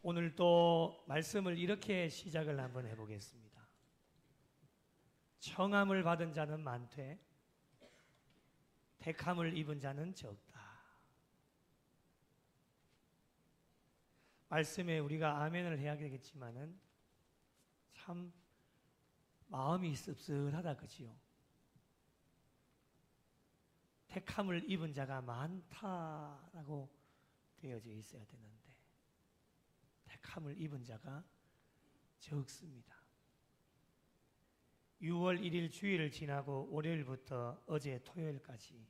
오늘 또 말씀을 이렇게 시작을 한번 해보겠습니다. 청함을 받은 자는 많되 택함을 입은 자는 적다. 말씀에 우리가 아멘을 해야 되겠지만은 참 마음이 씁쓸하다, 그지요? 택함을 입은 자가 많다라고 되어져 있어야 되는데 택함을 입은 자가 적습니다. 6월 1일 주일을 지나고 월요일부터 어제 토요일까지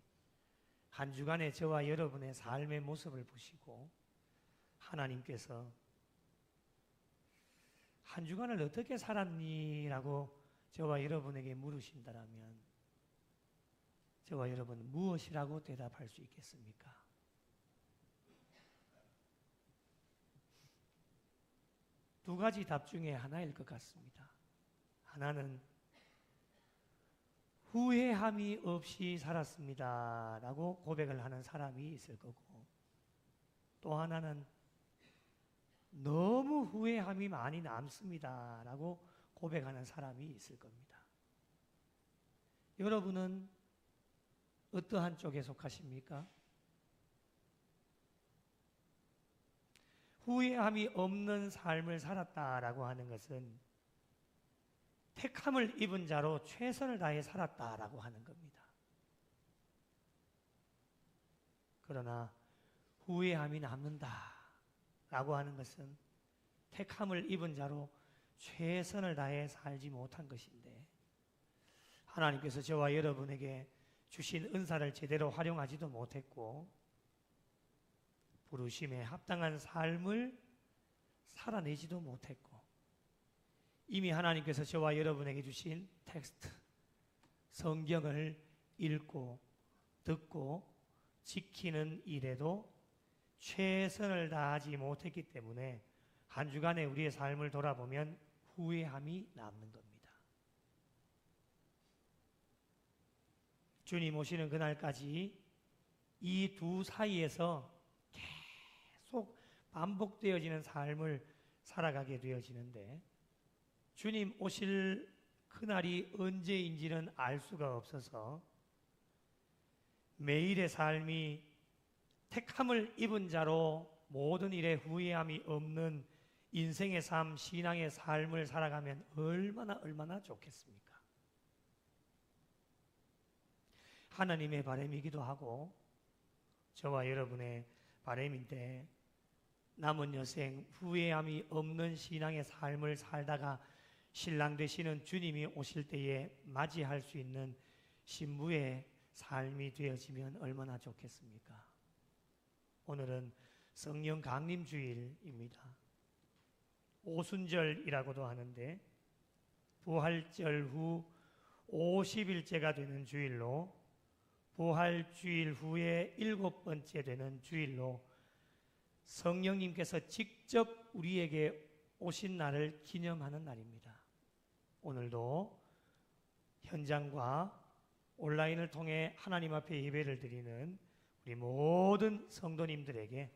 한 주간의 저와 여러분의 삶의 모습을 보시고 하나님께서 한 주간을 어떻게 살았니? 라고 저와 여러분에게 물으신다면 저와 여러분 무엇이라고 대답할 수 있겠습니까? 두 가지 답 중에 하나일 것 같습니다. 하나는 후회함이 없이 살았습니다 라고 고백을 하는 사람이 있을 거고, 또 하나는 너무 후회함이 많이 남습니다 라고 고백하는 사람이 있을 겁니다. 여러분은 어떠한 쪽에 속하십니까? 후회함이 없는 삶을 살았다라고 하는 것은 택함을 입은 자로 최선을 다해 살았다라고 하는 겁니다. 그러나 후회함이 남는다라고 하는 것은 택함을 입은 자로 최선을 다해 살지 못한 것인데, 하나님께서 저와 여러분에게 주신 은사를 제대로 활용하지도 못했고 부르심에 합당한 삶을 살아내지도 못했고, 이미 하나님께서 저와 여러분에게 주신 텍스트 성경을 읽고 듣고 지키는 일에도 최선을 다하지 못했기 때문에 한 주간의 우리의 삶을 돌아보면 후회함이 남는 겁니다. 주님 오시는 그날까지 이 두 사이에서 계속 반복되어지는 삶을 살아가게 되어지는데, 주님 오실 그날이 언제인지는 알 수가 없어서 매일의 삶이 택함을 입은 자로 모든 일에 후회함이 없는 인생의 삶, 신앙의 삶을 살아가면 얼마나 좋겠습니까? 하나님의 바람이기도 하고 저와 여러분의 바람인데, 남은 여생 후회함이 없는 신앙의 삶을 살다가 신랑 되시는 주님이 오실 때에 맞이할 수 있는 신부의 삶이 되어지면 얼마나 좋겠습니까? 오늘은 성령 강림 주일입니다. 오순절이라고도 하는데 부활절 후 50일째가 되는 주일로, 부활주일 후에 7번째 되는 주일로 성령님께서 직접 우리에게 오신 날을 기념하는 날입니다. 오늘도 현장과 온라인을 통해 하나님 앞에 예배를 드리는 우리 모든 성도님들에게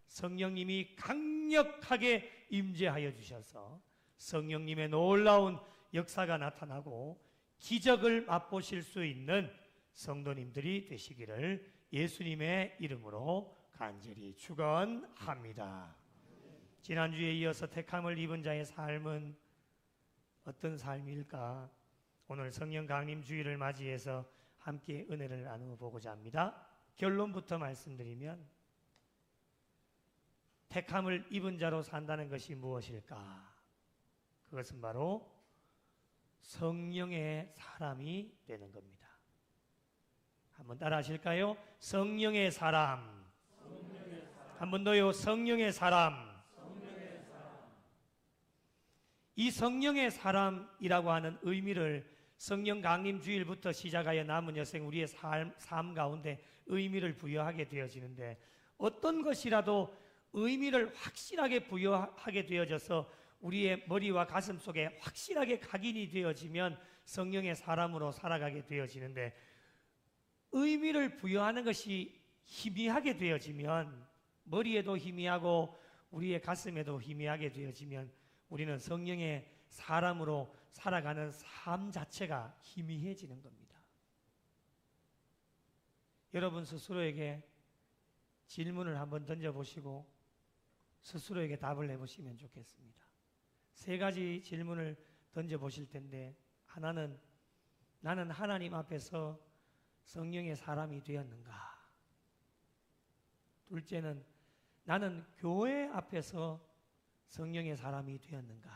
성령님이 강력하게 임재하여 주셔서 성령님의 놀라운 역사가 나타나고 기적을 맛보실 수 있는 성도님들이 되시기를 예수님의 이름으로 간절히 축원합니다. 지난주에 이어서 택함을 입은 자의 삶은 어떤 삶일까? 오늘 성령 강림 주일을 맞이해서 함께 은혜를 나누어 보고자 합니다. 결론부터 말씀드리면 택함을 입은 자로 산다는 것이 무엇일까? 그것은 바로 성령의 사람이 되는 겁니다. 한번 따라 하실까요? 성령의 사람. 한 번 더요. 성령의 사람. 이 성령의 사람이라고 하는 의미를 성령 강림 주일부터 시작하여 남은 여생 우리의 삶 가운데 의미를 부여하게 되어지는데, 어떤 것이라도 의미를 확실하게 부여하게 되어져서 우리의 머리와 가슴 속에 확실하게 각인이 되어지면 성령의 사람으로 살아가게 되어지는데, 의미를 부여하는 것이 희미하게 되어지면 머리에도 희미하고 우리의 가슴에도 희미하게 되어지면 우리는 성령의 사람으로 살아가는 삶 자체가 희미해지는 겁니다. 여러분 스스로에게 질문을 한번 던져보시고 스스로에게 답을 해보시면 좋겠습니다. 3가지 질문을 던져보실 텐데, 하나는 나는 하나님 앞에서 성령의 사람이 되었는가? 둘째는 나는 교회 앞에서 성령의 사람이 되었는가?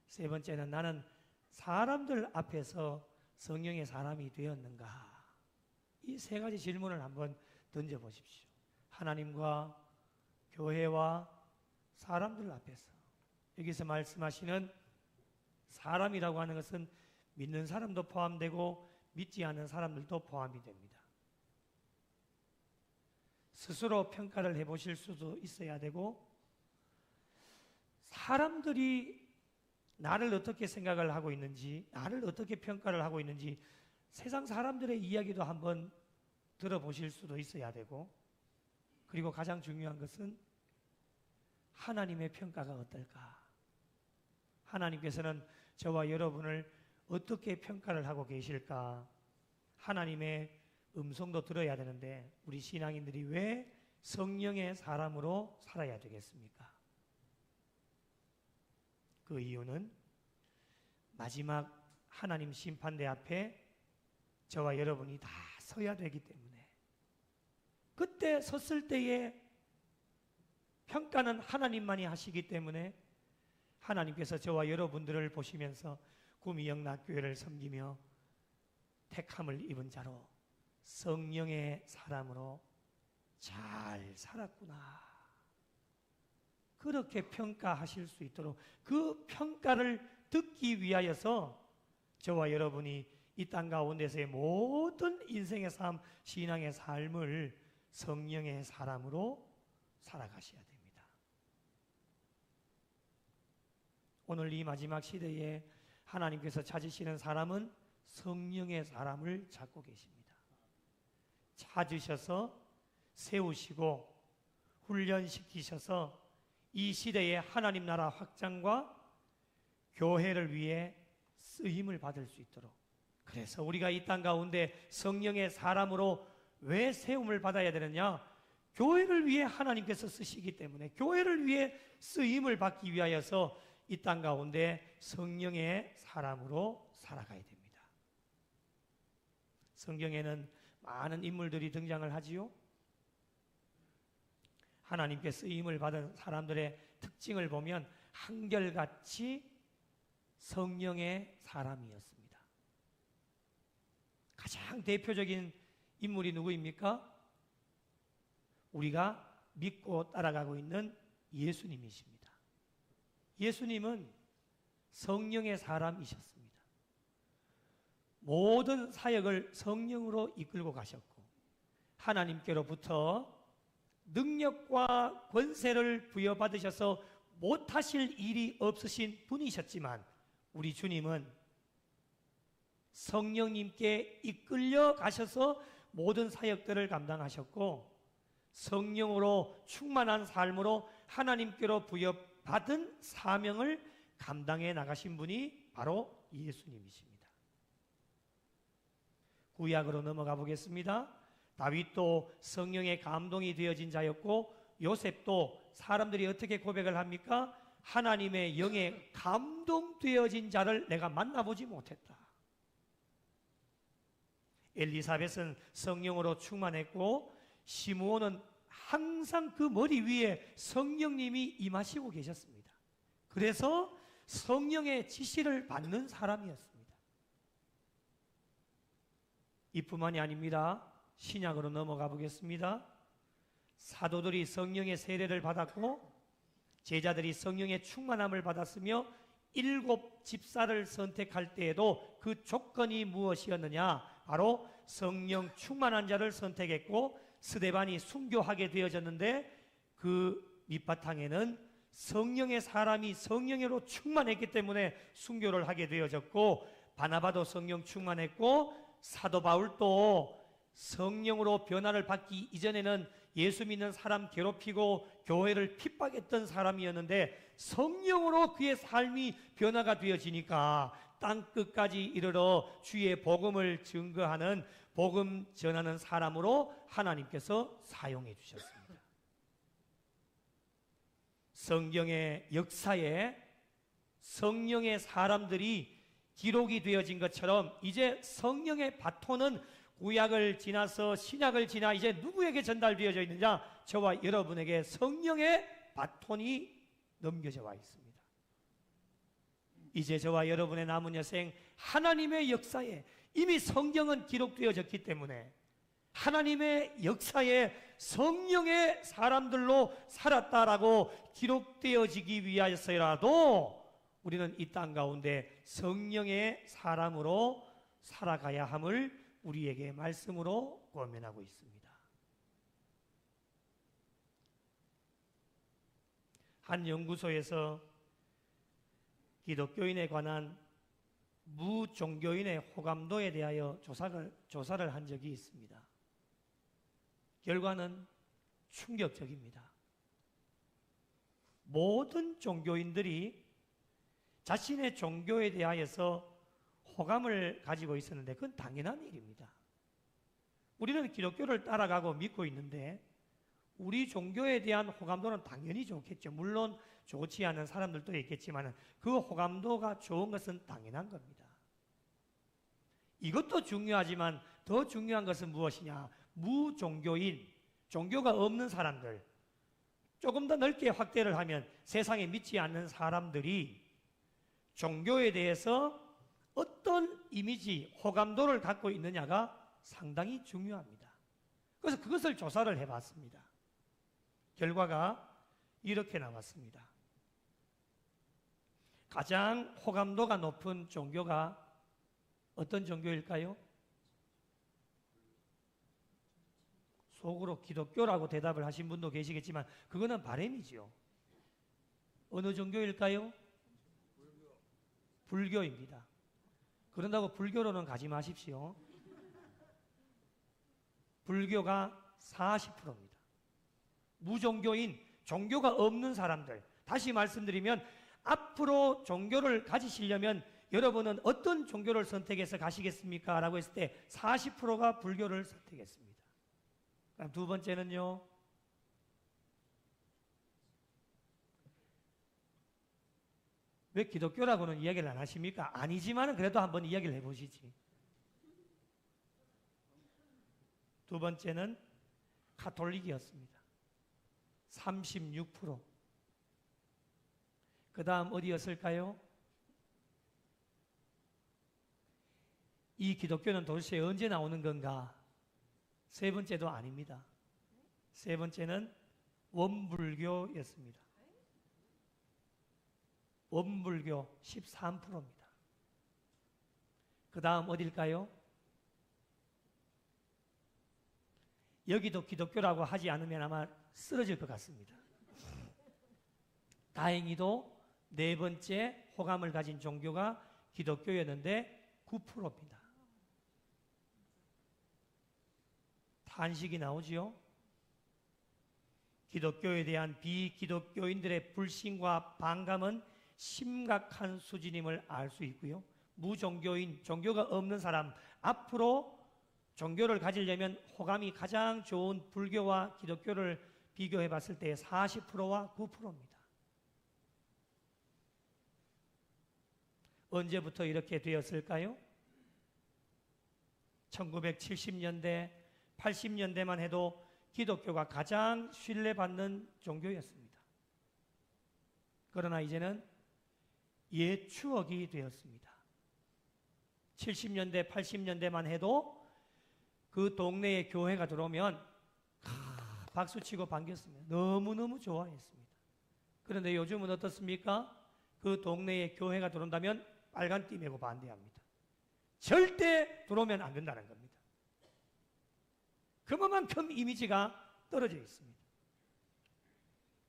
세 번째는 나는 사람들 앞에서 성령의 사람이 되었는가? 이 3가지 질문을 한번 던져보십시오. 하나님과 교회와 사람들 앞에서. 여기서 말씀하시는 사람이라고 하는 것은 믿는 사람도 포함되고 믿지 않는 사람들도 포함이 됩니다. 스스로 평가를 해보실 수도 있어야 되고, 사람들이 나를 어떻게 생각을 하고 있는지, 나를 어떻게 평가를 하고 있는지 세상 사람들의 이야기도 한번 들어보실 수도 있어야 되고, 그리고 가장 중요한 것은 하나님의 평가가 어떨까? 하나님께서는 저와 여러분을 어떻게 평가를 하고 계실까? 하나님의 음성도 들어야 되는데 우리 신앙인들이 왜 성령의 사람으로 살아야 되겠습니까? 그 이유는 마지막 하나님 심판대 앞에 저와 여러분이 다 서야 되기 때문에, 그때 섰을 때에 평가는 하나님만이 하시기 때문에 하나님께서 저와 여러분들을 보시면서 구미영락교회를 섬기며 택함을 입은 자로 성령의 사람으로 잘 살았구나, 그렇게 평가하실 수 있도록, 그 평가를 듣기 위하여서 저와 여러분이 이 땅 가운데서의 모든 인생의 삶, 신앙의 삶을 성령의 사람으로 살아가셔야 됩니다. 오늘 이 마지막 시대에 하나님께서 찾으시는 사람은 성령의 사람을 찾고 계십니다. 찾으셔서 세우시고 훈련시키셔서 이 시대의 하나님 나라 확장과 교회를 위해 쓰임을 받을 수 있도록, 그래서 우리가 이 땅 가운데 성령의 사람으로 왜 세움을 받아야 되느냐? 교회를 위해 하나님께서 쓰시기 때문에, 교회를 위해 쓰임을 받기 위하여서 이 땅 가운데 성령의 사람으로 살아가야 됩니다. 성경에는 많은 인물들이 등장을 하지요. 하나님께 쓰임을 받은 사람들의 특징을 보면 한결같이 성령의 사람이었습니다. 가장 대표적인 인물이 누구입니까? 우리가 믿고 따라가고 있는 예수님이십니다. 예수님은 성령의 사람이셨습니다. 모든 사역을 성령으로 이끌고 가셨고, 하나님께로부터 능력과 권세를 부여받으셔서 못하실 일이 없으신 분이셨지만, 우리 주님은 성령님께 이끌려 가셔서 모든 사역들을 감당하셨고, 성령으로 충만한 삶으로 하나님께로 부여받은 사명을 감당해 나가신 분이 바로 예수님이십니다. 구약으로 넘어가 보겠습니다. 다윗도 성령의 감동이 되어진 자였고, 요셉도 사람들이 어떻게 고백을 합니까? 하나님의 영에 감동되어진 자를 내가 만나보지 못했다. 엘리사벳은 성령으로 충만했고, 시므온은 항상 그 머리 위에 성령님이 임하시고 계셨습니다. 그래서 성령의 지시를 받는 사람이었습니다. 이뿐만이 아닙니다. 신약으로 넘어가 보겠습니다. 사도들이 성령의 세례를 받았고, 제자들이 성령의 충만함을 받았으며 7 집사를 선택할 때에도 그 조건이 무엇이었느냐? 바로 성령 충만한 자를 선택했고, 스데반이 순교하게 되어졌는데 그 밑바탕에는 성령의 사람이 성령으로 충만했기 때문에 순교를 하게 되어졌고, 바나바도 성령 충만했고, 사도 바울도 성령으로 변화를 받기 이전에는 예수 믿는 사람 괴롭히고 교회를 핍박했던 사람이었는데 성령으로 그의 삶이 변화가 되어지니까 땅 끝까지 이르러 주의 복음을 증거하는 복음 전하는 사람으로 하나님께서 사용해 주셨습니다. 성경의 역사에 성령의 사람들이 기록이 되어진 것처럼 이제 성령의 바톤은 구약을 지나서 신약을 지나 이제 누구에게 전달되어져 있느냐? 저와 여러분에게 성령의 바톤이 넘겨져 와 있습니다. 이제 저와 여러분의 남은 여생 하나님의 역사에 이미 성경은 기록되어졌기 때문에 하나님의 역사에 성령의 사람들로 살았다라고 기록되어지기 위하여서라도 우리는 이 땅 가운데 성령의 사람으로 살아가야 함을 우리에게 말씀으로 권면하고 있습니다. 한 연구소에서 기독교인에 관한 무종교인의 호감도에 대하여 조사를 한 적이 있습니다. 결과는 충격적입니다. 모든 종교인들이 자신의 종교에 대하여서 호감을 가지고 있었는데 그건 당연한 일입니다. 우리는 기독교를 따라가고 믿고 있는데 우리 종교에 대한 호감도는 당연히 좋겠죠. 물론 좋지 않은 사람들도 있겠지만 그 호감도가 좋은 것은 당연한 겁니다. 이것도 중요하지만 더 중요한 것은 무엇이냐? 무종교인, 종교가 없는 사람들, 조금 더 넓게 확대를 하면 세상에 믿지 않는 사람들이 종교에 대해서 어떤 이미지, 호감도를 갖고 있느냐가 상당히 중요합니다. 그래서 그것을 조사를 해봤습니다. 결과가 이렇게 나왔습니다. 가장 호감도가 높은 종교가 어떤 종교일까요? 속으로 기독교라고 대답을 하신 분도 계시겠지만 그거는 바램이죠. 어느 종교일까요? 불교입니다. 그런다고 불교로는 가지 마십시오. 불교가 40%입니다. 무종교인, 종교가 없는 사람들. 다시 말씀드리면 앞으로 종교를 가지시려면 여러분은 어떤 종교를 선택해서 가시겠습니까? 라고 했을 때 40%가 불교를 선택했습니다. 그럼 두 번째는요. 왜 기독교라고는 이야기를 안 하십니까? 아니지만 그래도 한번 이야기를 해보시지. 두 번째는 가톨릭이었습니다. 36%. 그 다음 어디였을까요? 이 기독교는 도대체 언제 나오는 건가? 세 번째도 아닙니다. 세 번째는 원불교였습니다. 원불교 13%입니다. 그 다음 어딜까요? 여기도 기독교라고 하지 않으면 아마 쓰러질 것 같습니다. 다행히도 네 번째 호감을 가진 종교가 기독교였는데 9%입니다. 탄식이 나오지요. 기독교에 대한 비기독교인들의 불신과 반감은 심각한 수준임을 알 수 있고요. 무종교인, 종교가 없는 사람, 앞으로 종교를 가지려면 호감이 가장 좋은 불교와 기독교를 비교해 봤을 때 40%와 9%입니다. 언제부터 이렇게 되었을까요? 1970년대, 80년대만 해도 기독교가 가장 신뢰받는 종교였습니다. 그러나 이제는 옛 추억이 되었습니다. 70년대, 80년대만 해도 그 동네에 교회가 들어오면 박수치고 반겼습니다. 너무너무 좋아했습니다. 그런데 요즘은 어떻습니까? 그 동네에 교회가 들어온다면 빨간 띠 메고 반대합니다. 절대 들어오면 안 된다는 겁니다. 그만큼 이미지가 떨어져 있습니다.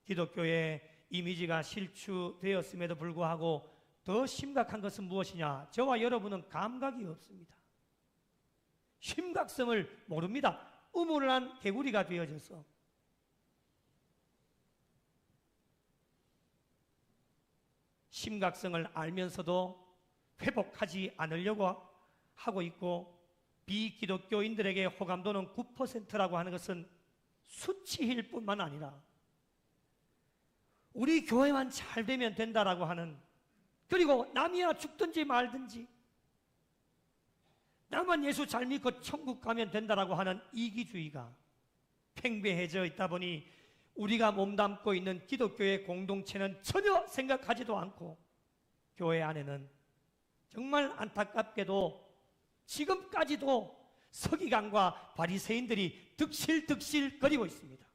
기독교의 이미지가 실추되었음에도 불구하고 더 심각한 것은 무엇이냐? 저와 여러분은 감각이 없습니다. 심각성을 모릅니다. 우물한 개구리가 되어져서 심각성을 알면서도 회복하지 않으려고 하고 있고, 비기독교인들에게 호감도는 9%라고 하는 것은 수치일 뿐만 아니라 우리 교회만 잘 되면 된다라고 하는, 그리고 남이야 죽든지 말든지 나만 예수 잘 믿고 천국 가면 된다라고 하는 이기주의가 팽배해져 있다 보니 우리가 몸담고 있는 기독교의 공동체는 전혀 생각하지도 않고, 교회 안에는 정말 안타깝게도 지금까지도 서기관과 바리새인들이 득실득실거리고 있습니다.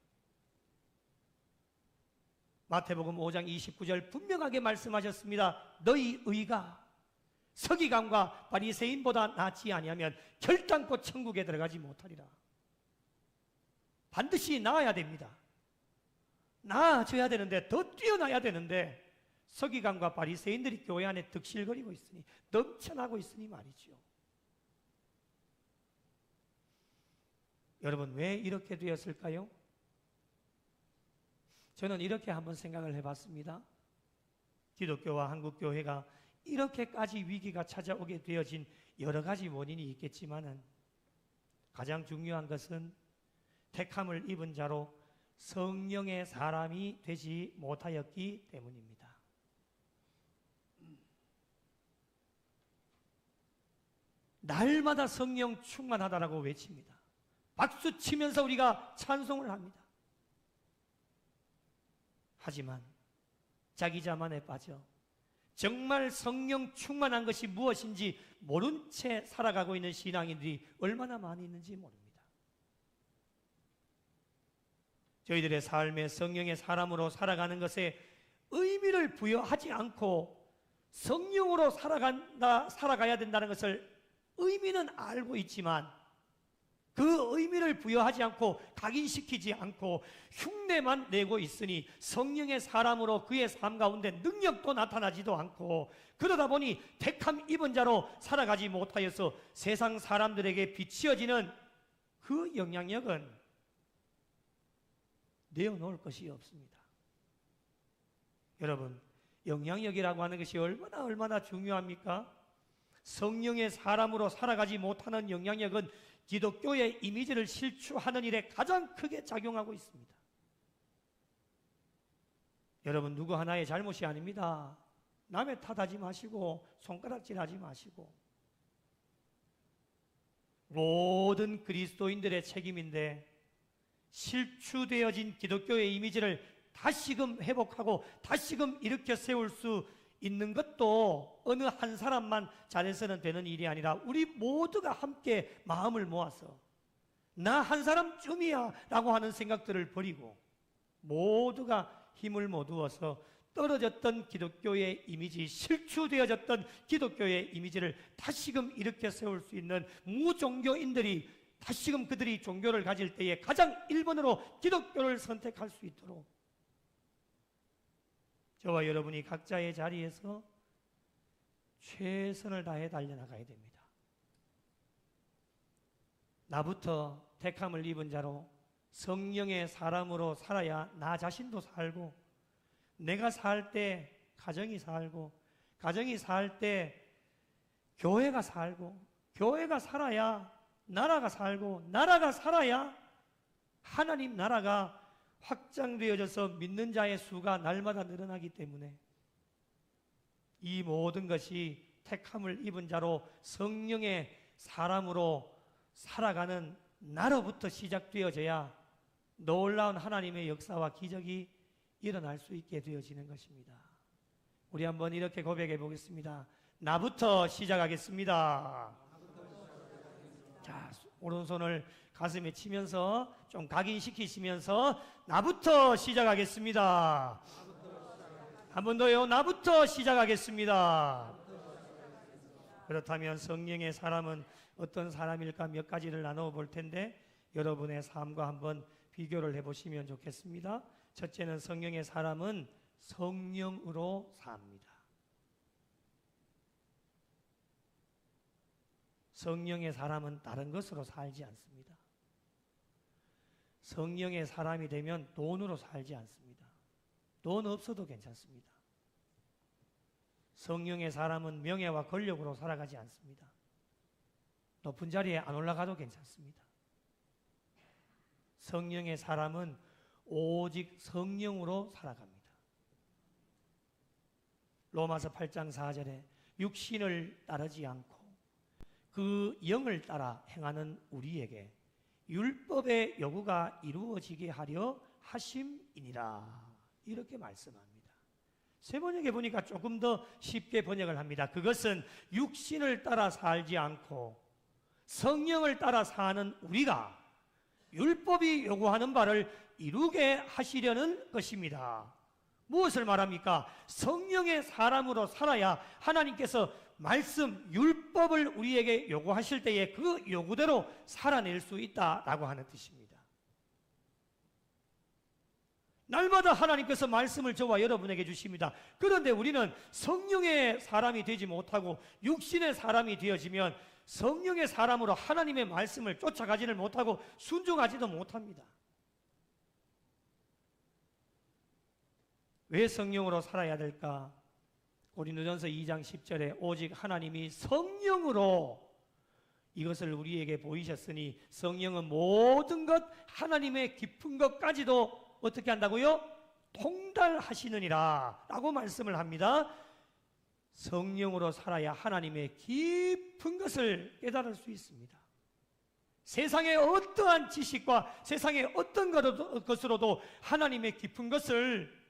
마태복음 5장 29절 분명하게 말씀하셨습니다. 너희 의가 서기관과 바리새인보다 낫지 아니하면 결단코 천국에 들어가지 못하리라. 반드시 나아야 됩니다. 나아져야 되는데, 더 뛰어나야 되는데, 서기관과 바리새인들이 교회 안에 득실거리고 있으니, 넘쳐나고 있으니 말이죠. 여러분, 왜 이렇게 되었을까요? 저는 이렇게 한번 생각을 해봤습니다. 기독교와 한국교회가 이렇게까지 위기가 찾아오게 되어진 여러 가지 원인이 있겠지만은, 가장 중요한 것은 택함을 입은 자로 성령의 사람이 되지 못하였기 때문입니다. 날마다 성령 충만하다라고 외칩니다. 박수 치면서 우리가 찬송을 합니다. 하지만 자기 자만에 빠져 정말 성령 충만한 것이 무엇인지 모른 채 살아가고 있는 신앙인들이 얼마나 많이 있는지 모릅니다. 저희들의 삶에 성령의 사람으로 살아가는 것에 의미를 부여하지 않고 성령으로 살아가야 된다는 것을 의미는 알고 있지만, 그 의미를 부여하지 않고 각인시키지 않고 흉내만 내고 있으니 성령의 사람으로 그의 삶 가운데 능력도 나타나지도 않고, 그러다 보니 택함 입은 자로 살아가지 못하여서 세상 사람들에게 비치어지는 그 영향력은 내어놓을 것이 없습니다. 여러분, 영향력이라고 하는 것이 얼마나 중요합니까? 성령의 사람으로 살아가지 못하는 영향력은 기독교의 이미지를 실추하는 일에 가장 크게 작용하고 있습니다. 여러분, 누구 하나의 잘못이 아닙니다. 남의 탓하지 마시고 손가락질하지 마시고, 모든 그리스도인들의 책임인데, 실추되어진 기독교의 이미지를 다시금 회복하고 다시금 일으켜 세울 수 있는 것도 어느 한 사람만 잘해서는 되는 일이 아니라 우리 모두가 함께 마음을 모아서 나 한 사람쯤이야 라고 하는 생각들을 버리고 모두가 힘을 모두어서 떨어졌던 기독교의 이미지, 실추되어졌던 기독교의 이미지를 다시금 일으켜 세울 수 있는 무종교인들이 다시금 그들이 종교를 가질 때에 가장 1번으로 기독교를 선택할 수 있도록 저와 여러분이 각자의 자리에서 최선을 다해 달려나가야 됩니다. 나부터 택함을 입은 자로 성령의 사람으로 살아야 나 자신도 살고, 내가 살 때 가정이 살고, 가정이 살 때 교회가 살고, 교회가 살아야 나라가 살고, 나라가 살아야 하나님 나라가 확장되어져서 믿는 자의 수가 날마다 늘어나기 때문에 이 모든 것이 택함을 입은 자로 성령의 사람으로 살아가는 나로부터 시작되어져야 놀라운 하나님의 역사와 기적이 일어날 수 있게 되어지는 것입니다. 우리 한번 이렇게 고백해 보겠습니다. 나부터 시작하겠습니다. 자, 오른손을 가슴에 치면서 좀 각인시키시면서 나부터 시작하겠습니다. 한 번 더요. 나부터 시작하겠습니다. 그렇다면 성령의 사람은 어떤 사람일까 몇 가지를 나누어 볼 텐데 여러분의 삶과 한번 비교를 해보시면 좋겠습니다. 첫째는 성령의 사람은 성령으로 삽니다. 성령의 사람은 다른 것으로 살지 않습니다. 성령의 사람이 되면 돈으로 살지 않습니다. 돈 없어도 괜찮습니다. 성령의 사람은 명예와 권력으로 살아가지 않습니다. 높은 자리에 안 올라가도 괜찮습니다. 성령의 사람은 오직 성령으로 살아갑니다. 로마서 8장 4절에 육신을 따르지 않고 그 영을 따라 행하는 우리에게 율법의 요구가 이루어지게 하려 하심이니라, 이렇게 말씀합니다. 세 번역에 보니까 조금 더 쉽게 번역을 합니다. 그것은 육신을 따라 살지 않고 성령을 따라 사는 우리가 율법이 요구하는 바를 이루게 하시려는 것입니다. 무엇을 말합니까? 성령의 사람으로 살아야 하나님께서 말씀, 율법을 우리에게 요구하실 때에 그 요구대로 살아낼 수 있다라고 하는 뜻입니다. 날마다 하나님께서 말씀을 저와 여러분에게 주십니다. 그런데 우리는 성령의 사람이 되지 못하고 육신의 사람이 되어지면 성령의 사람으로 하나님의 말씀을 쫓아가지를 못하고 순종하지도 못합니다. 왜 성령으로 살아야 될까? 고린도전서 2장 10절에 오직 하나님이 성령으로 이것을 우리에게 보이셨으니 성령은 모든 것, 하나님의 깊은 것까지도 어떻게 한다고요? 통달하시느니라 라고 말씀을 합니다. 성령으로 살아야 하나님의 깊은 것을 깨달을 수 있습니다. 세상의 어떠한 지식과 세상의 어떤 것으로도 하나님의 깊은 것을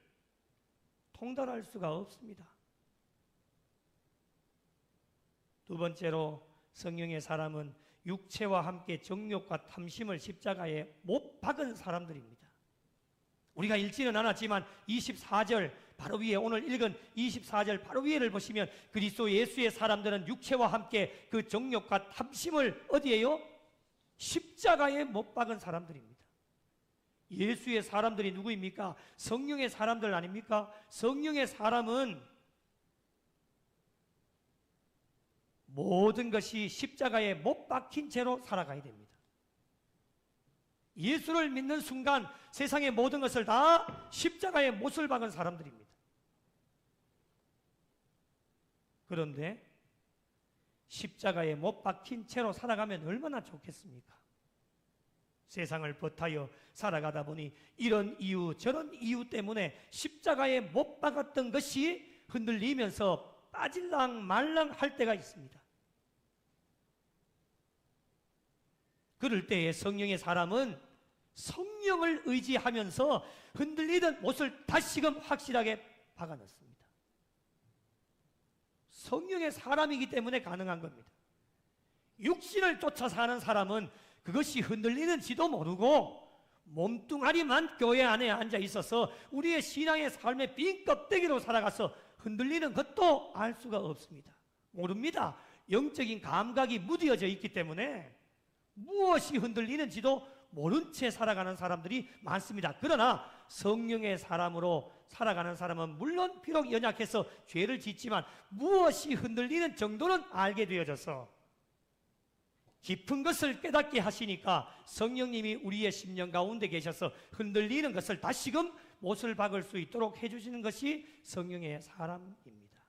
통달할 수가 없습니다. 두 번째로 성령의 사람은 육체와 함께 정욕과 탐심을 십자가에 못 박은 사람들입니다. 우리가 읽지는 않았지만 24절 바로 위에, 오늘 읽은 24절 바로 위에를 보시면 그리스도 예수의 사람들은 육체와 함께 그 정욕과 탐심을 어디에요? 십자가에 못 박은 사람들입니다. 예수의 사람들이 누구입니까? 성령의 사람들 아닙니까? 성령의 사람은 모든 것이 십자가에 못 박힌 채로 살아가야 됩니다. 예수를 믿는 순간 세상의 모든 것을 다 십자가에 못을 박은 사람들입니다. 그런데 십자가에 못 박힌 채로 살아가면 얼마나 좋겠습니까? 세상을 버타여 살아가다 보니 이런 이유 저런 이유 때문에 십자가에 못 박았던 것이 흔들리면서 빠질랑 말랑 할 때가 있습니다. 그럴 때에 성령의 사람은 성령을 의지하면서 흔들리던 못을 다시금 확실하게 박아넣습니다. 성령의 사람이기 때문에 가능한 겁니다. 육신을 쫓아 사는 사람은 그것이 흔들리는지도 모르고 몸뚱아리만 교회 안에 앉아 있어서 우리의 신앙의 삶의 빈 껍데기로 살아가서 흔들리는 것도 알 수가 없습니다. 모릅니다. 영적인 감각이 무뎌져 있기 때문에 무엇이 흔들리는지도 모른 채 살아가는 사람들이 많습니다. 그러나 성령의 사람으로 살아가는 사람은 물론 비록 연약해서 죄를 짓지만 무엇이 흔들리는 정도는 알게 되어져서 깊은 것을 깨닫게 하시니까 성령님이 우리의 심령 가운데 계셔서 흔들리는 것을 다시금 못을 박을 수 있도록 해주시는 것이 성령의 사람입니다.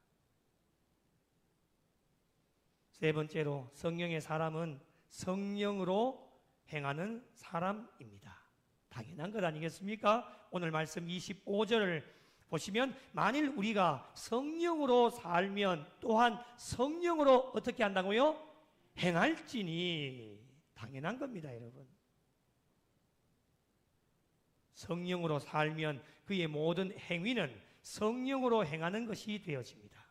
세 번째로 성령의 사람은 성령으로 행하는 사람입니다. 당연한 것 아니겠습니까? 오늘 말씀 25절을 보시면 만일 우리가 성령으로 살면 또한 성령으로 어떻게 한다고요? 행할지니. 당연한 겁니다, 여러분. 성령으로 살면 그의 모든 행위는 성령으로 행하는 것이 되어집니다.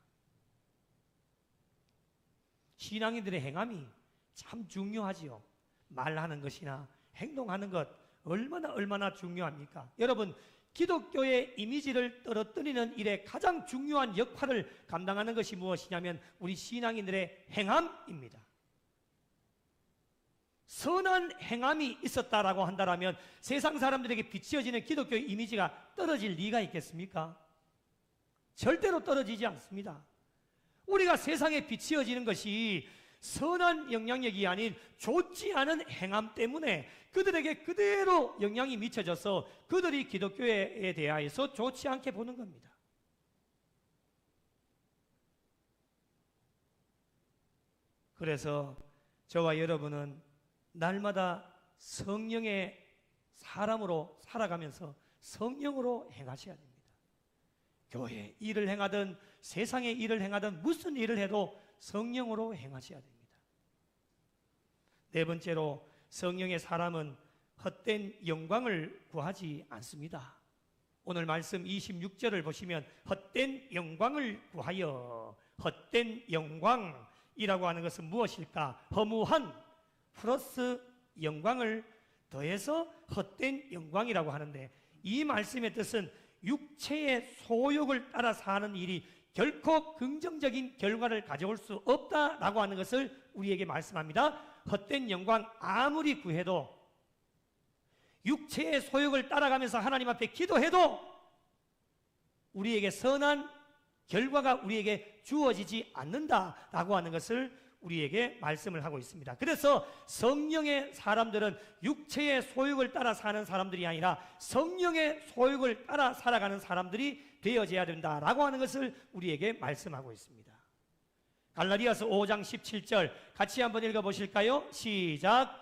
신앙인들의 행함이 참 중요하지요. 말하는 것이나 행동하는 것 얼마나 중요합니까? 여러분, 기독교의 이미지를 떨어뜨리는 일에 가장 중요한 역할을 감당하는 것이 무엇이냐면 우리 신앙인들의 행함입니다. 선한 행함이 있었다라고 한다면 세상 사람들에게 비추어지는 기독교의 이미지가 떨어질 리가 있겠습니까? 절대로 떨어지지 않습니다. 우리가 세상에 비추어지는 것이 선한 영향력이 아닌 좋지 않은 행함 때문에 그들에게 그대로 영향이 미쳐져서 그들이 기독교에 대하여서 좋지 않게 보는 겁니다. 그래서 저와 여러분은 날마다 성령의 사람으로 살아가면서 성령으로 행하셔야 됩니다. 교회 일을 행하든 세상의 일을 행하든 무슨 일을 해도 성령으로 행하셔야 됩니다. 네 번째로 성령의 사람은 헛된 영광을 구하지 않습니다. 오늘 말씀 26절을 보시면 헛된 영광을 구하여, 헛된 영광이라고 하는 것은 무엇일까? 허무한 플러스 영광을 더해서 헛된 영광이라고 하는데, 이 말씀의 뜻은 육체의 소욕을 따라 사는 일이 결코 긍정적인 결과를 가져올 수 없다라고 하는 것을 우리에게 말씀합니다. 헛된 영광 아무리 구해도, 육체의 소욕을 따라가면서 하나님 앞에 기도해도 우리에게 선한 결과가 우리에게 주어지지 않는다라고 하는 것을 우리에게 말씀을 하고 있습니다. 그래서 성령의 사람들은 육체의 소욕을 따라 사는 사람들이 아니라 성령의 소욕을 따라 살아가는 사람들이 되어져야 된다라고 하는 것을 우리에게 말씀하고 있습니다. 갈라디아서 5장 17절 같이 한번 읽어보실까요? 시작.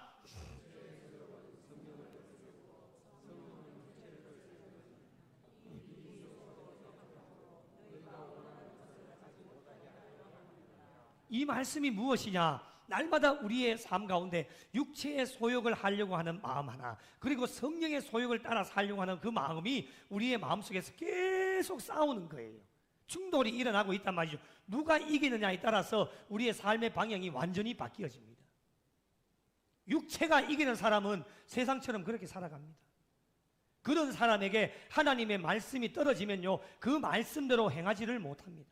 이 말씀이 무엇이냐? 날마다 우리의 삶 가운데 육체의 소욕을 하려고 하는 마음 하나, 그리고 성령의 소욕을 따라 살려고 하는 그 마음이 우리의 마음속에서 계속 싸우는 거예요. 충돌이 일어나고 있단 말이죠. 누가 이기느냐에 따라서 우리의 삶의 방향이 완전히 바뀌어집니다. 육체가 이기는 사람은 세상처럼 그렇게 살아갑니다. 그런 사람에게 하나님의 말씀이 떨어지면요, 그 말씀대로 행하지를 못합니다.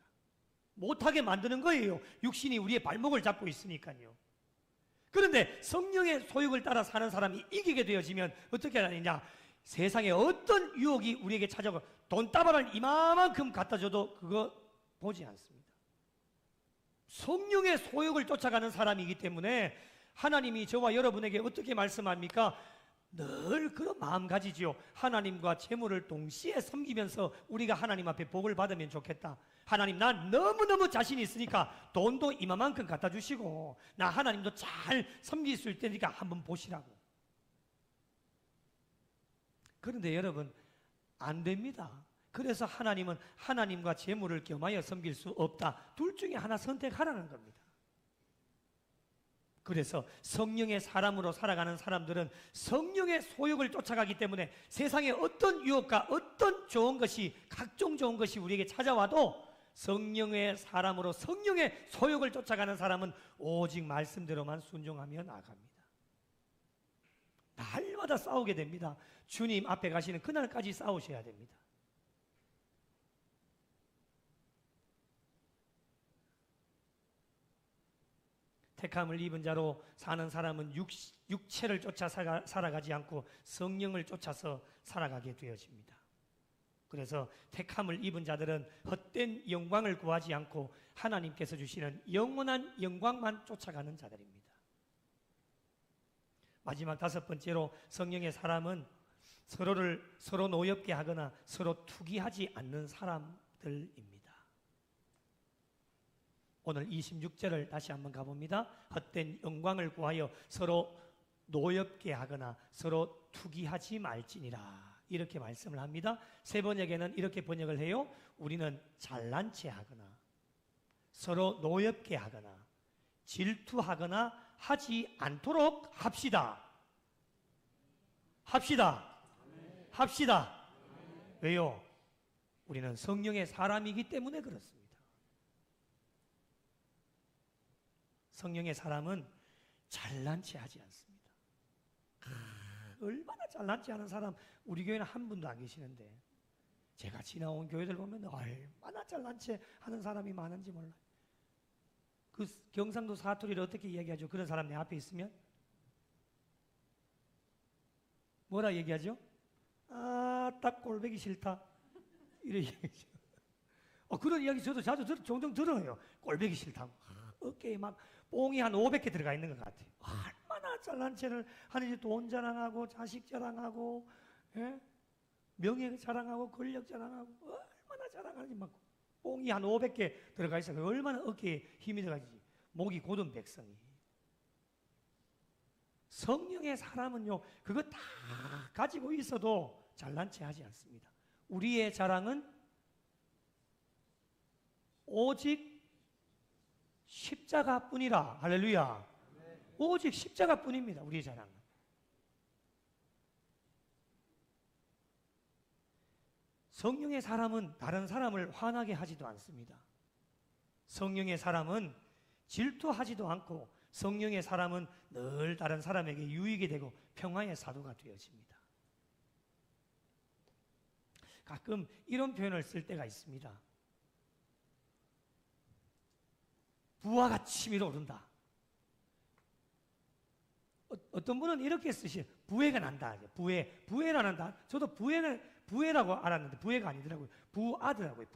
못하게 만드는 거예요. 육신이 우리의 발목을 잡고 있으니까요. 그런데 성령의 소욕을 따라 사는 사람이 이기게 되어지면 어떻게 하느냐? 세상에 어떤 유혹이 우리에게 찾아오고 돈다발을 이만큼 갖다 줘도 그거 보지 않습니다. 성령의 소욕을 쫓아가는 사람이기 때문에 하나님이 저와 여러분에게 어떻게 말씀합니까? 늘 그런 마음 가지지요. 하나님과 재물을 동시에 섬기면서 우리가 하나님 앞에 복을 받으면 좋겠다. 하나님, 나 너무너무 자신이 있으니까 돈도 이만큼 갖다 주시고 나 하나님도 잘 섬길 수 있을 테니까 한번 보시라고. 그런데 여러분, 안 됩니다. 그래서 하나님은 하나님과 재물을 겸하여 섬길 수 없다. 둘 중에 하나 선택하라는 겁니다. 그래서 성령의 사람으로 살아가는 사람들은 성령의 소욕을 쫓아가기 때문에 세상에 어떤 유혹과 어떤 좋은 것이, 각종 좋은 것이 우리에게 찾아와도 성령의 사람으로 성령의 소욕을 쫓아가는 사람은 오직 말씀대로만 순종하며 나갑니다. 날마다 싸우게 됩니다. 주님 앞에 가시는 그날까지 싸우셔야 됩니다. 택함을 입은 자로 사는 사람은 육체를 쫓아 살아가지 않고 성령을 쫓아서 살아가게 되어집니다. 그래서 택함을 입은 자들은 헛된 영광을 구하지 않고 하나님께서 주시는 영원한 영광만 쫓아가는 자들입니다. 마지막 다섯 번째로 성령의 사람은 서로 노엽게 하거나 서로 투기하지 않는 사람들입니다. 오늘 26절을 다시 한번 가봅니다. 헛된 영광을 구하여 서로 노엽게 하거나 서로 투기하지 말지니라, 이렇게 말씀을 합니다. 세 번역에는 이렇게 번역을 해요. 우리는 잘난 체 하거나 서로 노엽게 하거나 질투하거나 하지 않도록 합시다. 합시다. 왜요? 우리는 성령의 사람이기 때문에 그렇습니다. 성령의 사람은 잘난 체 하지 않습니다. 얼마나 잘난 체 하는 사람 우리 교회는 한 분도 안 계시는데, 제가 지나온 교회들 보면 얼마나 잘난 체 하는 사람이 많은지 몰라요. 그 경상도 사투리를 어떻게 이야기하죠? 그런 사람 내 앞에 있으면 뭐라 얘기하죠? 아, 딱 꼴보기 싫다, 이런 얘기죠. 그런 이야기 저도 자주 종종 들어요. 꼴보기 싫다고. 어깨에 막 뽕이 한 500개 들어가 있는 것 같아요. 얼마나 잘난 체를 하는지, 돈 자랑하고 자식 자랑하고, 예? 명예 자랑하고 권력 자랑하고 얼마나 자랑하는지 막 뽕이 한 500개 들어가 있어요. 얼마나 어깨에 힘이 들어가지. 목이 곧은 백성이. 성령의 사람은요, 그거 다 가지고 있어도 잘난 체 하지 않습니다. 우리의 자랑은 오직 십자가뿐이라. 할렐루야. 오직 십자가뿐입니다. 우리의 자랑은. 성령의 사람은 다른 사람을 화나게 하지도 않습니다. 성령의 사람은 질투하지도 않고, 성령의 사람은 늘 다른 사람에게 유익이 되고 평화의 사도가 되어집니다. 가끔 이런 표현을 쓸 때가 있습니다. 부하가 치밀어 오른다. 어떤 분은 이렇게 쓰시, 부해가 난다. 부해라 난다. 저도 부해라고 알았는데 부해가 아니더라고요. 부아더라고요.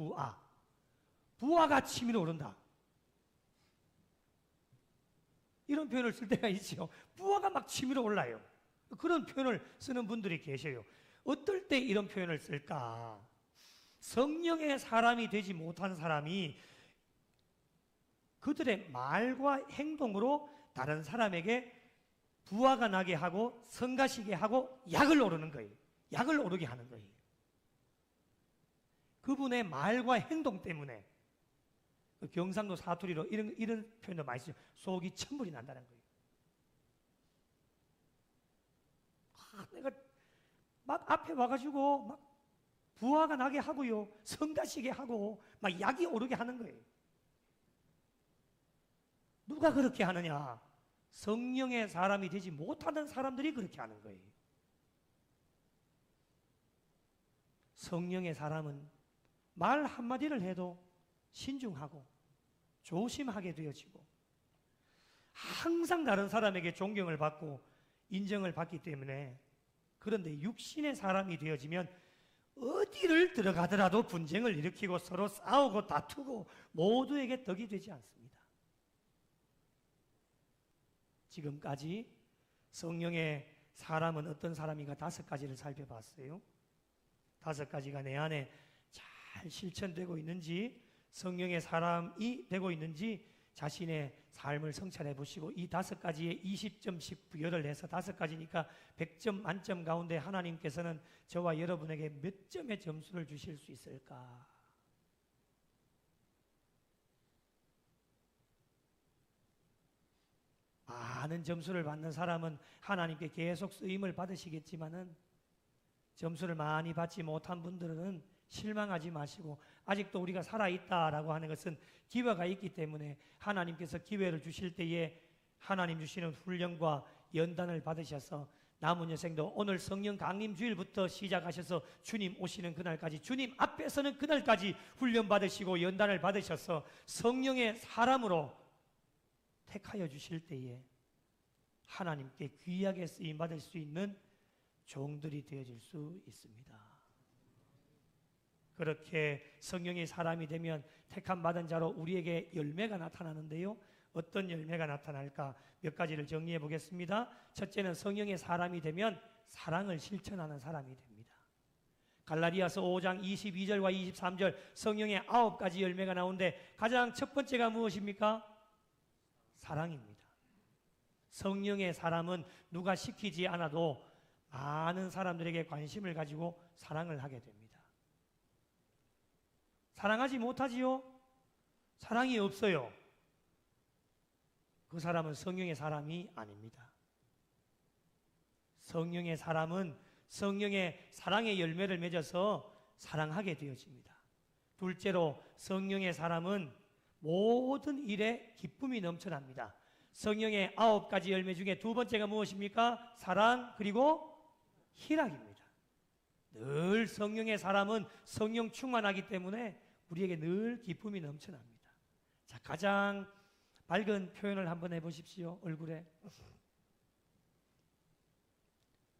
부하가 치밀어 오른다. 이런 표현을 쓸 때가 있죠. 부하가 막 치밀어 올라요. 그런 표현을 쓰는 분들이 계셔요. 어떨 때 이런 표현을 쓸까? 성령의 사람이 되지 못한 사람이 그들의 말과 행동으로 다른 사람에게 부하가 나게 하고 성가시게 하고 약을 오르는 거예요. 약을 오르게 하는 거예요. 그분의 말과 행동 때문에 경상도 사투리로 이런 표현도 많이 쓰죠. 속이 천불이 난다는 거예요. 내가 막 앞에 와가지고 막 부하가 나게 하고요, 성가시게 하고 막 약이 오르게 하는 거예요. 누가 그렇게 하느냐? 성령의 사람이 되지 못하는 사람들이 그렇게 하는 거예요. 성령의 사람은 말 한마디를 해도 신중하고 조심하게 되어지고 항상 다른 사람에게 존경을 받고 인정을 받기 때문에, 그런데 육신의 사람이 되어지면 어디를 들어가더라도 분쟁을 일으키고 서로 싸우고 다투고 모두에게 덕이 되지 않습니다. 지금까지 성령의 사람은 어떤 사람인가 5가지를 살펴봤어요. 5가지가 내 안에 잘 실천되고 있는지, 성령의 사람이 되고 있는지 자신의 삶을 성찰해 보시고, 이 5가지에 20점씩 부여를 해서 5가지니까 100점 만점 가운데 하나님께서는 저와 여러분에게 몇 점의 점수를 주실 수 있을까? 많은 점수를 받는 사람은 하나님께 계속 쓰임을 받으시겠지만은, 점수를 많이 받지 못한 분들은 실망하지 마시고, 아직도 우리가 살아있다라고 하는 것은 기회가 있기 때문에 하나님께서 기회를 주실 때에 하나님 주시는 훈련과 연단을 받으셔서 남은 여생도 오늘 성령 강림 주일부터 시작하셔서 주님 오시는 그날까지, 주님 앞에서는 그날까지 훈련 받으시고 연단을 받으셔서 성령의 사람으로 택하여 주실 때에 하나님께 귀하게 쓰임 받을 수 있는 종들이 되어질 수 있습니다. 그렇게 성령의 사람이 되면 택함 받은 자로 우리에게 열매가 나타나는데요, 어떤 열매가 나타날까? 몇 가지를 정리해 보겠습니다. 첫째는 성령의 사람이 되면 사랑을 실천하는 사람이 됩니다. 갈라디아서 5장 22절과 23절 성령의 9가지 열매가 나오는데 가장 첫 번째가 무엇입니까? 사랑입니다. 성령의 사람은 누가 시키지 않아도 많은 사람들에게 관심을 가지고 사랑을 하게 됩니다. 사랑하지 못하지요? 사랑이 없어요. 그 사람은 성령의 사람이 아닙니다. 성령의 사람은 성령의 사랑의 열매를 맺어서 사랑하게 되어집니다. 둘째로 성령의 사람은 모든 일에 기쁨이 넘쳐납니다. 성령의 9가지 열매 중에 두 번째가 무엇입니까? 사랑, 그리고 희락입니다. 늘 성령의 사람은 성령 충만하기 때문에 우리에게 늘 기쁨이 넘쳐납니다. 자, 가장 밝은 표현을 한번 해보십시오. 얼굴에.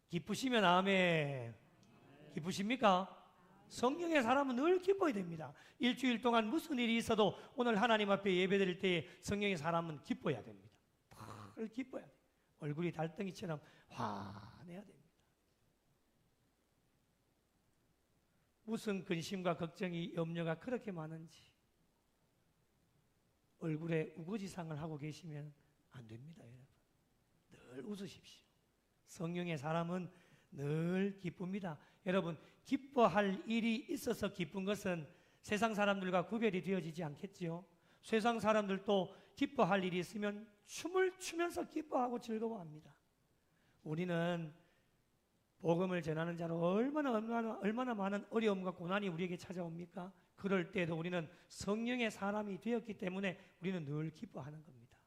기쁘시면 아멘. 기쁘십니까? 성령의 사람은 늘 기뻐야 됩니다. 일주일 동안 무슨 일이 있어도 오늘 하나님 앞에 예배드릴 때에 성령의 사람은 기뻐야 됩니다. 늘 기뻐야 돼요. 얼굴이 달덩이처럼 환해야 됩니다. 무슨 근심과 걱정이, 염려가 그렇게 많은지, 얼굴에 우거지상을 하고 계시면 안 됩니다, 여러분. 늘 웃으십시오. 성령의 사람은 늘 기쁩니다. 여러분, 기뻐할 일이 있어서 기쁜 것은 세상 사람들과 구별이 되어지지 않겠지요. 세상 사람들도 기뻐할 일이 있으면 춤을 추면서 기뻐하고 즐거워합니다. 우리는 복음을 전하는 자로 얼마나 많은 어려움과 고난이 우리에게 찾아옵니까? 그럴 때도 우리는 성령의 사람이 되었기 때문에 우리는 늘 기뻐하는 겁니다.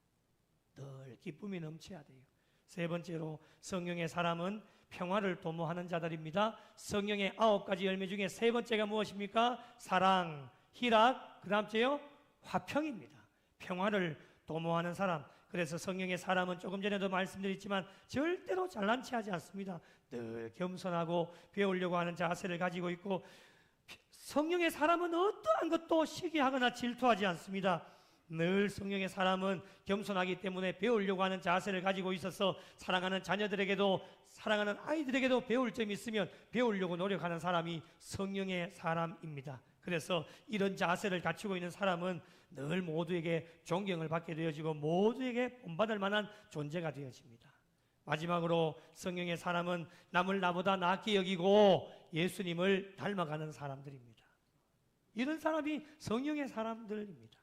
늘 기쁨이 넘쳐야 돼요. 세 번째로 성령의 사람은 평화를 도모하는 자들입니다. 성령의 9가지 열매 중에 세 번째가 무엇입니까? 사랑, 희락, 그 다음째요 화평입니다. 평화를 도모하는 사람. 그래서 성령의 사람은 조금 전에도 말씀드렸지만 절대로 잘난 체하지 않습니다. 늘 겸손하고 배우려고 하는 자세를 가지고 있고, 성령의 사람은 어떠한 것도 시기하거나 질투하지 않습니다. 늘 성령의 사람은 겸손하기 때문에 배우려고 하는 자세를 가지고 있어서 사랑하는 자녀들에게도, 사랑하는 아이들에게도 배울 점이 있으면 배우려고 노력하는 사람이 성령의 사람입니다. 그래서 이런 자세를 갖추고 있는 사람은 늘 모두에게 존경을 받게 되어지고 모두에게 본받을 만한 존재가 되어집니다. 마지막으로 성령의 사람은 남을 나보다 낫게 여기고 예수님을 닮아가는 사람들입니다. 이런 사람이 성령의 사람들입니다.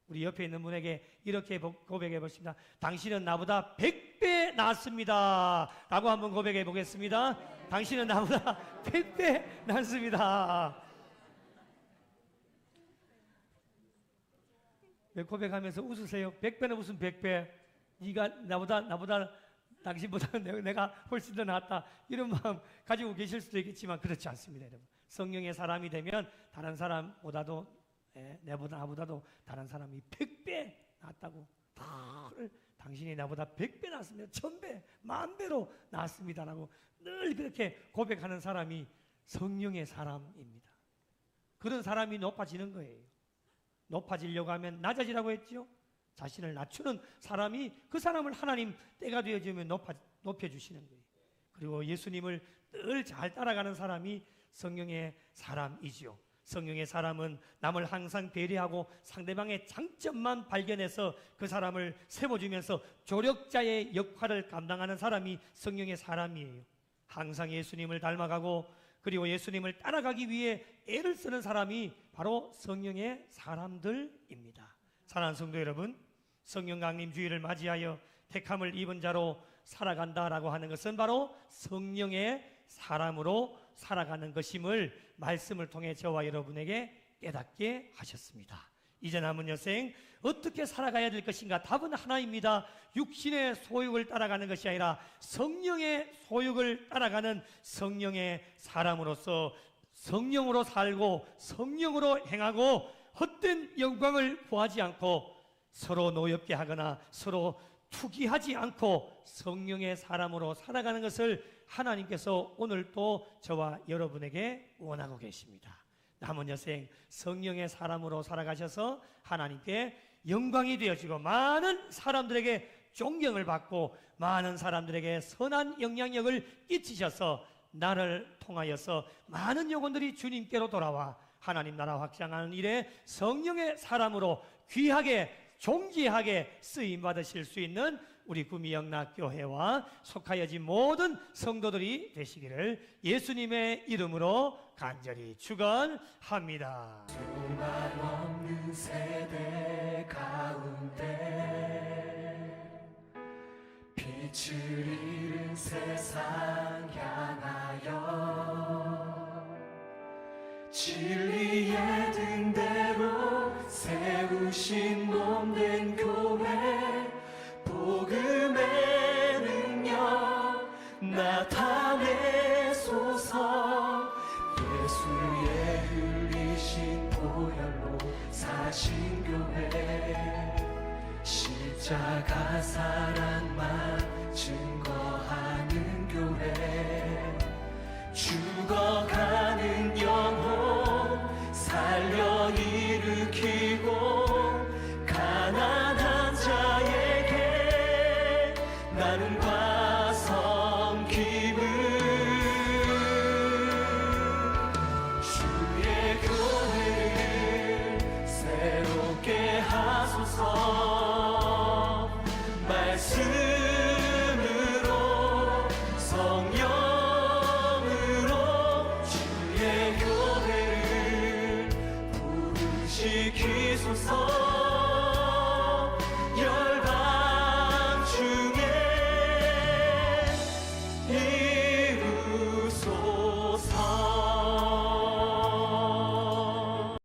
우리 옆에 있는 분에게 이렇게 고백해 보십니다. 당신은 나보다 100배 낫습니다 라고 한번 고백해 보겠습니다. 당신은 나보다 100배 낫습니다. 왜 고백하면서 웃으세요? 100배는 무슨 100배? 네가 나보다 당신보다 내가 훨씬 더 낫다, 이런 마음 가지고 계실 수도 있겠지만 그렇지 않습니다. 여러분, 성령의 사람이 되면 다른 사람보다도 나보다도 다른 사람이 100배 낫다고, 당신이 나보다 100배 낫습니다, 1000배, 10,000배로 낫습니다라고 늘 그렇게 고백하는 사람이 성령의 사람입니다. 그런 사람이 높아지는 거예요. 높아지려고 하면 낮아지라고 했죠. 자신을 낮추는 사람이 그 사람을 하나님 때가 되어지면 높여주시는 거예요. 그리고 예수님을 늘 잘 따라가는 사람이 성령의 사람이지요. 성령의 사람은 남을 항상 배려하고 상대방의 장점만 발견해서 그 사람을 세워주면서 조력자의 역할을 감당하는 사람이 성령의 사람이에요. 항상 예수님을 닮아가고 그리고 예수님을 따라가기 위해 애를 쓰는 사람이 바로 성령의 사람들입니다. 사랑하는 성도 여러분, 성령 강림 주일을 맞이하여 택함을 입은 자로 살아간다라고 하는 것은 바로 성령의 사람으로 살아가는 것임을 말씀을 통해 저와 여러분에게 깨닫게 하셨습니다. 이제 남은 여생 어떻게 살아가야 될 것인가? 답은 하나입니다. 육신의 소욕을 따라가는 것이 아니라 성령의 소욕을 따라가는 성령의 사람으로서 성령으로 살고 성령으로 행하고 헛된 영광을 구하지 않고 서로 노엽게 하거나 서로 투기하지 않고 성령의 사람으로 살아가는 것을 하나님께서 오늘 또 저와 여러분에게 원하고 계십니다. 남은 여생 성령의 사람으로 살아가셔서 하나님께 영광이 되어지고 많은 사람들에게 존경을 받고 많은 사람들에게 선한 영향력을 끼치셔서 나를 통하여서 많은 영혼들이 주님께로 돌아와 하나님 나라 확장하는 일에 성령의 사람으로 귀하게 존귀하게 쓰임받으실 수 있는 우리 구미영락교회와 속하여진 모든 성도들이 되시기를 예수님의 이름으로 간절히 축원합니다. 수만 없는 세대 가운데 빛을 잃은 세상 향하여 진리의 등대로 세우신 몸된 교회 복음의 능력 나타내소서 예수의 흘리신 보혈로 사신 교회 십자가 사랑만 증거하는 교회 죽어가는 영혼 살려 일으키고 가난한 자에게 나눔과 섬김을 주의 교회를 새롭게 하소서. 말씀으로 성령으로 주의 교회를 부르시키소서.